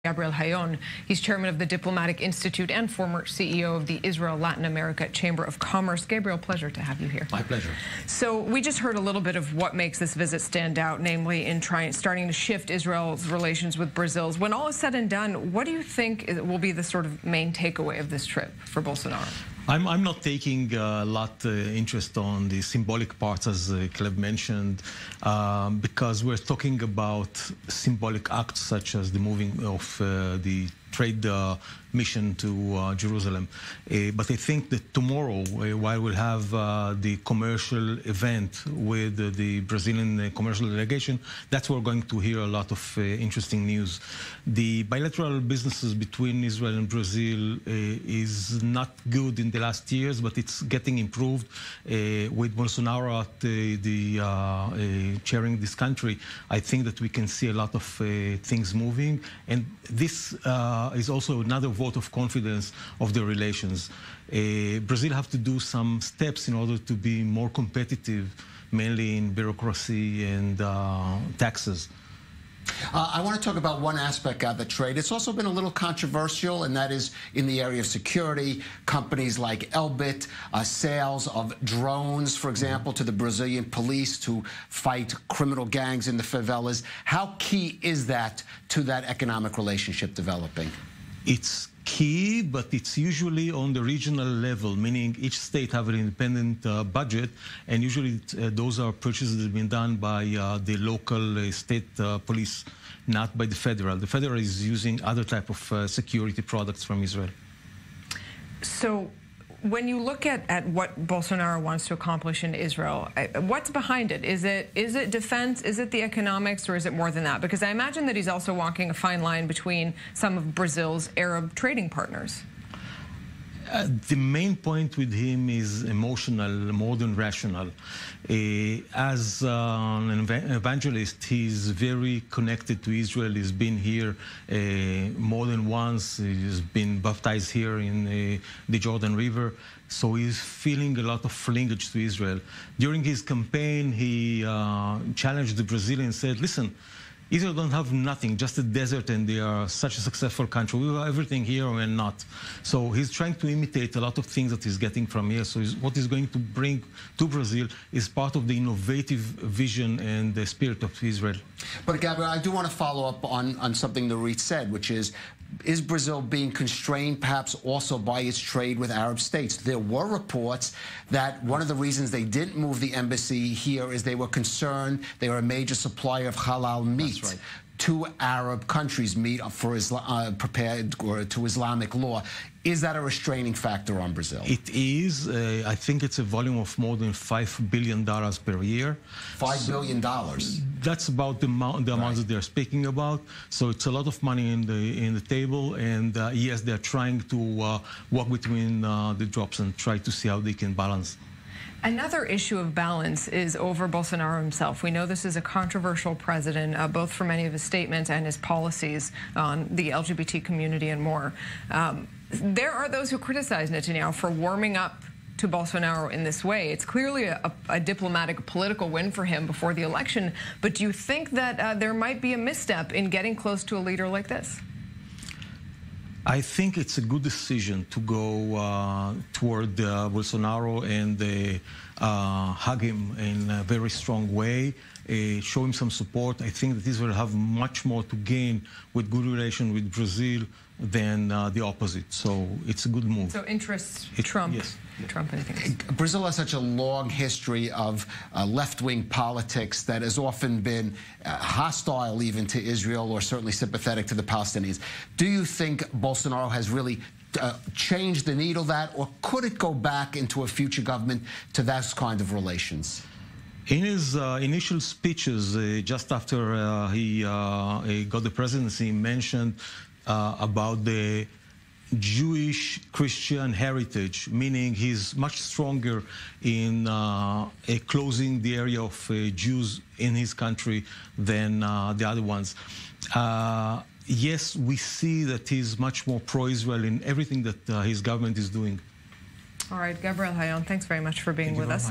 Gabriel Hayon. He's chairman of the Diplomatic Institute and former CEO of the Israel-Latin America Chamber of Commerce. Gabriel, pleasure to have you here. My pleasure. So we just heard a little bit of what makes this visit stand out, namely in starting to shift Israel's relations with Brazil's. When all is said and done, what do you think will be the sort of main takeaway of this trip for Bolsonaro? I'm not taking a lot interest on the symbolic parts, as Caleb mentioned, because we're talking about symbolic acts such as the moving of the trade mission to Jerusalem. But I think that tomorrow, while we'll have the commercial event with the Brazilian commercial delegation, that's where we're going to hear a lot of interesting news. The bilateral businesses between Israel and Brazil is not good in the last years, but it's getting improved. With Bolsonaro at chairing this country, I think that we can see a lot of things moving, and this is also another vote of confidence of the relations. Brazil have to do some steps in order to be more competitive, mainly in bureaucracy and taxes. I want to talk about one aspect of the trade. It's also been a little controversial, and that is in the area of security. Companies like Elbit, sales of drones, for example, to the Brazilian police to fight criminal gangs in the favelas. How key is that to that economic relationship developing? It's key, but it's usually on the regional level, meaning each state have an independent budget, and usually those are purchases that have been done by the local state police, not by the federal. The federal is using other type of security products from Israel. So when you look at what Bolsonaro wants to accomplish in Israel, what's behind it? Is it defense? Is it the economics? Or is it more than that? Because I imagine that he's also walking a fine line between some of Brazil's Arab trading partners. The main point with him is emotional more than rational. As an evangelist, he's very connected to Israel. He's been here more than once. He's been baptized here in the Jordan River. So he's feeling a lot of linkage to Israel. During his campaign, he challenged the Brazilians and said, listen, Israel don't have nothing, just a desert, and they are such a successful country. We have everything here and not. So he's trying to imitate a lot of things that he's getting from here. So what he's going to bring to Brazil is part of the innovative vision and the spirit of Israel. But Gabriel, I do want to follow up on something Nurit said, which is Brazil being constrained perhaps also by its trade with Arab states? There were reports that one of the reasons they didn't move the embassy here is they were concerned they were a major supplier of halal meat. That's right. To Arab countries, meat for prepared or to Islamic law. Is that a restraining factor on Brazil? It is. I think it's a volume of more than $5 billion per year. $5 billion? That's about the amount that they're speaking about. So it's a lot of money in the table. And yes, they're trying to walk between the drops and try to see how they can balance. Another issue of balance is over Bolsonaro himself. We know this is a controversial president, both for many of his statements and his policies on the LGBT community and more. There are those who criticize Netanyahu for warming up to Bolsonaro in this way. It's clearly a diplomatic, political win for him before the election. But do you think that there might be a misstep in getting close to a leader like this? I think it's a good decision to go toward Bolsonaro and hug him in a very strong way, show him some support. I think that Israel will have much more to gain with good relations with Brazil than the opposite. So it's a good move. So interests Trump. Yes. Trump, anything. Brazil has such a long history of left-wing politics that has often been hostile even to Israel or certainly sympathetic to the Palestinians. Do you think Bolsonaro has really changed the needle that, or could it go back into a future government to that kind of relations? In his initial speeches, just after he got the presidency, he mentioned about the Jewish Christian heritage, meaning he's much stronger in closing the area of Jews in his country than the other ones. Yes, we see that he's much more pro-Israel in everything that his government is doing. All right, Gabriel Hayon, thanks very much for being with us.